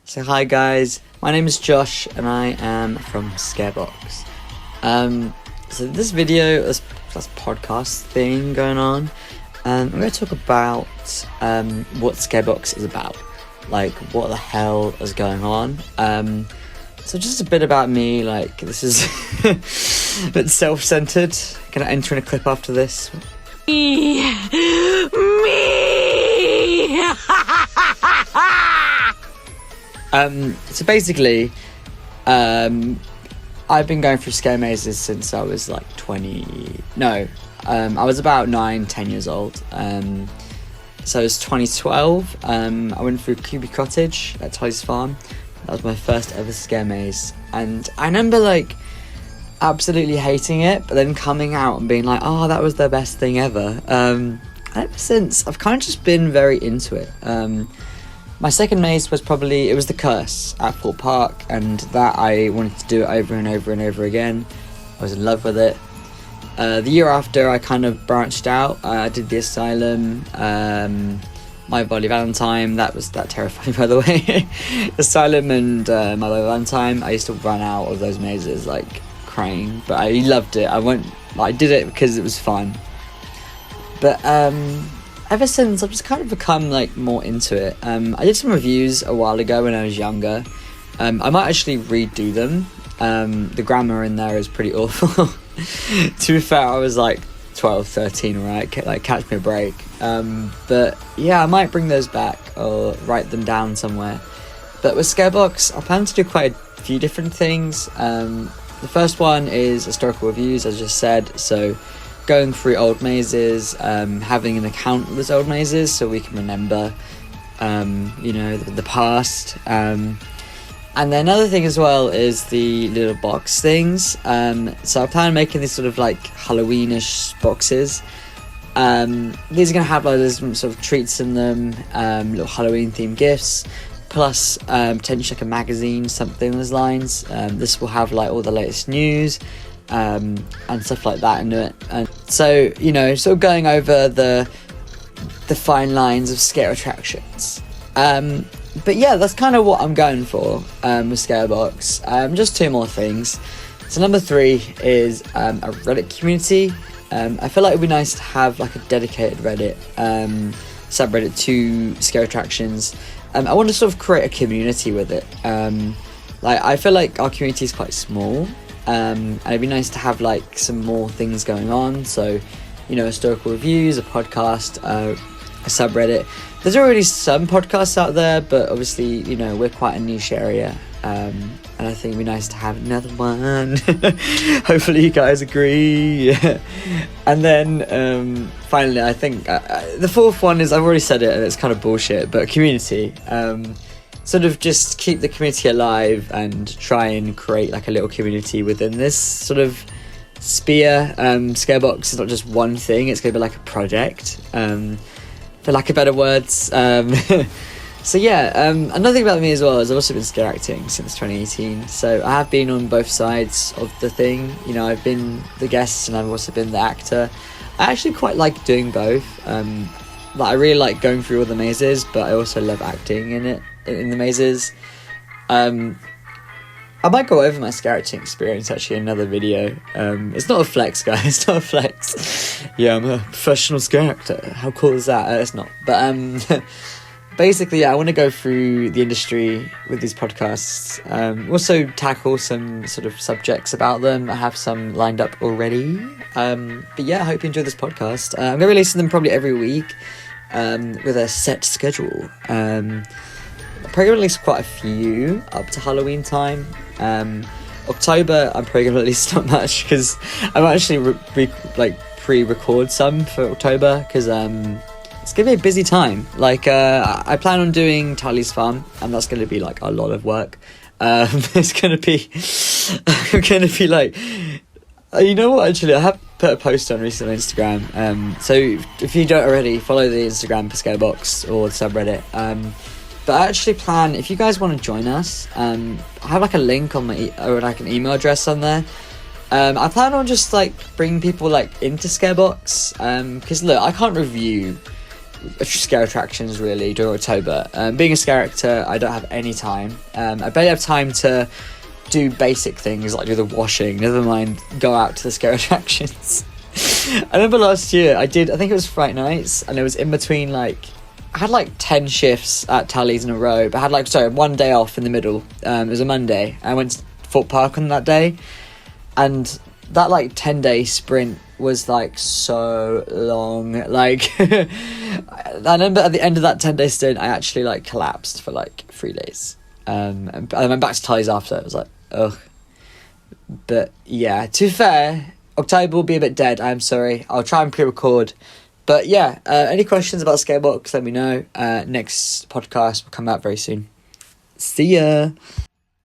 So hi guys, my name is Josh and I am from Scarebox. So this video, this podcast thing going on, I'm going to talk about what Scarebox is about, like what the hell is going on. So just a bit about me, like this is a bit self-centered. Can I enter in a clip after this? Me. So basically, I've been going through scare mazes since I was like I was about 9-10 years old. So it was 2012. I went through Cuby Cottage at Ty's Farm. That was my first ever scare maze, and I remember like absolutely hating it, but then coming out and being like, oh, that was the best thing ever. Ever since, I've kind of just been very into it. My second maze was it was the Curse at Fort Park, and that I wanted to do it over and over and over again. I was in love with it. The year after, I kind of branched out. I did the Asylum, My Bloody Valentine. That terrifying, by the way. Asylum and My Bloody Valentine. I used to run out of those mazes like crying, but I loved it. I did it because it was fun. But ever since, I've just kind of become like more into it. I did some reviews a while ago when I was younger. I might actually redo them. The grammar in there is pretty awful. To be fair, I was like 12, 13, right? Like, catch me a break. But yeah, I might bring those back or write them down somewhere. But with Scarebox, I plan to do quite a few different things. The first one is historical reviews, as I just said. So going through old mazes, having an account of those old mazes so we can remember, the past. And then another thing as well is the little box things. So I plan on making these sort of like Halloweenish boxes. These are going to have like different sort of treats in them, little Halloween themed gifts, plus potentially like a magazine, something on those lines. This will have like all the latest news and stuff like that in it. And so, sort of going over the fine lines of scare attractions. But yeah, that's kind of what I'm going for with Scarebox. Just two more things. So number 3 is a Reddit community. I feel like it would be nice to have like a dedicated Reddit subreddit to scare attractions. I want to sort of create a community with it. I feel like our community is quite small. And it'd be nice to have like some more things going on. So, historical reviews, a podcast, a subreddit. There's already some podcasts out there, but obviously, we're quite a niche area. And I think it'd be nice to have another one. Hopefully you guys agree. And then finally, I think the fourth one is, I've already said it and it's kind of bullshit, but community. Sort of just keep the community alive and try and create like a little community within this sort of sphere. Scarebox is not just one thing, it's going to be like a project, for lack of better words. So yeah, another thing about me as well is I've also been scare acting since 2018, so I have been on both sides of the thing. I've been the guest and I've also been the actor. I actually quite like doing both. I really like going through all the mazes, but I also love acting in the mazes. I might go over my scare acting experience actually in another video. It's not a flex, guys. It's not a flex. Yeah, I'm a professional scare actor. How cool is that? It's not. But basically, yeah, I want to go through the industry with these podcasts. Also tackle some sort of subjects about them. I have some lined up already. But yeah, I hope you enjoy this podcast. I'm going to release them probably every week with a set schedule. I'll probably release quite a few up to Halloween time. October, I'm probably going to release not much because I'm actually pre-record some for October because it's going to be a busy time. I plan on doing Ty's Farm, and that's going to be like a lot of work. It's going to be I'm going to be like, you know what, actually I have put a post on recently on Instagram, so if you don't already, follow the Instagram for Scarebox or the subreddit. But I actually plan, if you guys want to join us, I have like a link on my or like an email address on there. I plan on just like bringing people like into Scarebox, because look, I can't review scare attractions really during October. Being a scare actor, I don't have any time. I barely have time to do basic things like do the washing, never mind go out to the scare attractions. I remember last year I think it was Fright Nights, and it was in between, like, I had like 10 shifts at Tally's in a row, but I had one day off in the middle. It was a Monday. I went to Fort Park on that day, and that like 10-day sprint was like so long. Like I remember at the end of that 10-day stint I actually like collapsed for like 3 days. And I went back to Tally's after. It was like, ugh. But yeah, to be fair, October will be a bit dead, I'm sorry. I'll try and pre-record. But yeah, any questions about Scarebox, let me know. Next podcast will come out very soon. See ya!